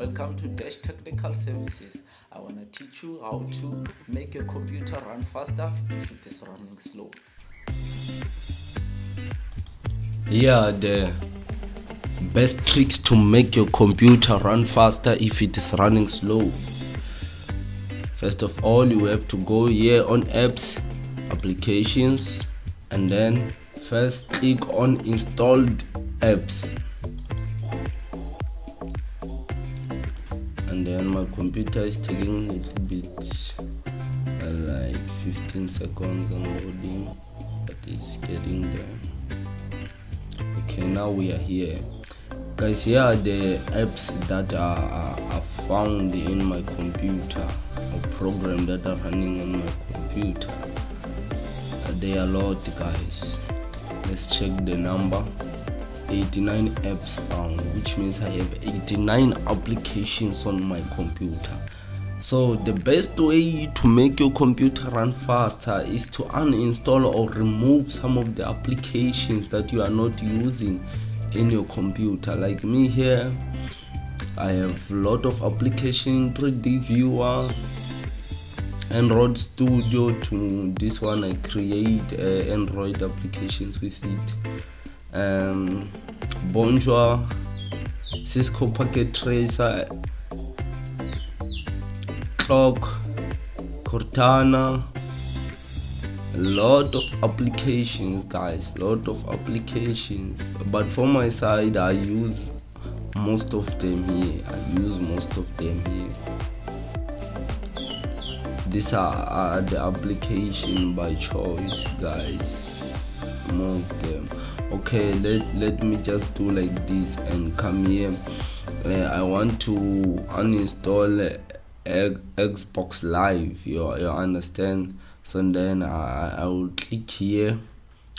Welcome to Dash Technical Services. I want to teach you how to make your computer run faster if it is running slow. Here are the best tricks to make your computer run faster if it is running slow. First of all, you have to go here on apps, applications, and then first click on installed apps. And then my computer is taking a little bit like 15 seconds on loading, but it's getting there. Okay, now we are here, guys. Here are the apps that are found in my computer, or program that are running on my computer. They are a lot, guys. Let's check the number. 89 apps found, which means I have 89 applications on my computer. So the best way to make your computer run faster is to uninstall or remove some of the applications that you are not using in your computer. Like me here, I have a lot of applications: 3D viewer, Android Studio. To this one I create Android applications with it. Bonjour, Cisco Packet Tracer, Clock, Cortana. A lot of applications, guys, lot of applications. But for my side, I use most of them here. These are the application by choice, guys. More of them. Okay, let me just do like this and come here. I want to uninstall Xbox Live. You understand? So then I will click here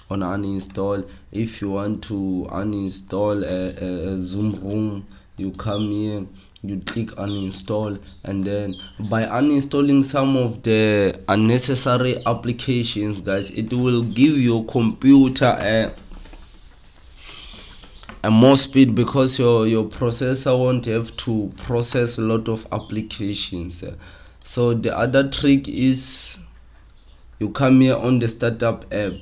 on uninstall. If you want to uninstall a Zoom Room, you come here, you click uninstall, and then by uninstalling some of the unnecessary applications, guys, it will give your computer a more speed, because your processor won't have to process a lot of applications. So the other trick is you come here on the startup app.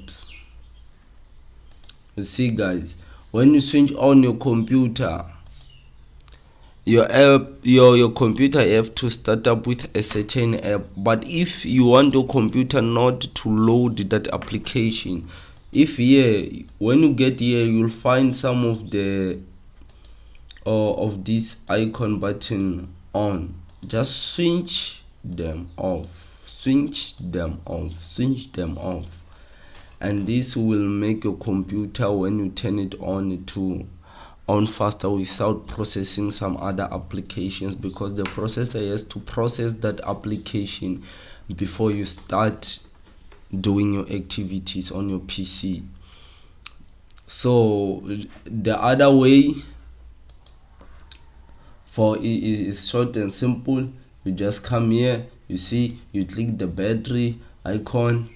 You see, guys, when you switch on your computer, your computer have to start up with a certain app. But if you want your computer not to load that application, if here, when you get here, you'll find some of the of this icon button on. Just switch them off, and this will make your computer, when you turn it on, to on faster without processing some other applications, because the processor has to process that application before you start doing your activities on your PC. So the other way for it is short and simple. You just come here, you see, you click the battery icon,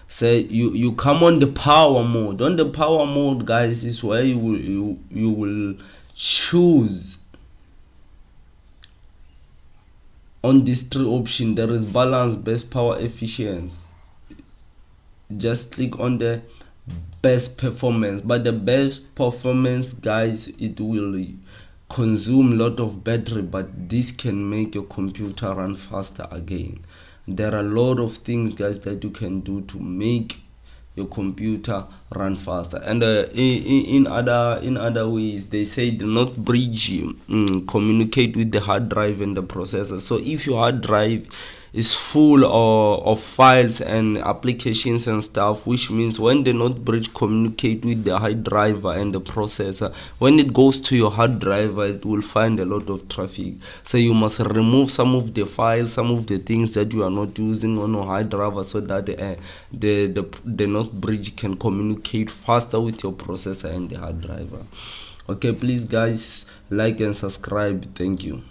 say you come on the power mode. On the power mode, guys, is where you will choose. On this three option, there is balance, best power, efficiency. Just click on the best performance. But the best performance, guys, it will consume a lot of battery, but this can make your computer run faster again. There are a lot of things, guys, that you can do to make your computer run faster. And in other ways, they say do not bridge communicate with the hard drive and the processor. So if your hard drive is full of files and applications and stuff, which means when the not bridge communicate with the hard drive and the processor, when it goes to your hard drive, it will find a lot of traffic. So you must remove some of the files, some of the things that you are not using on your hard drive, so that the not bridge can communicate faster with your processor and the hard drive. Okay, please, guys, like and subscribe. Thank you.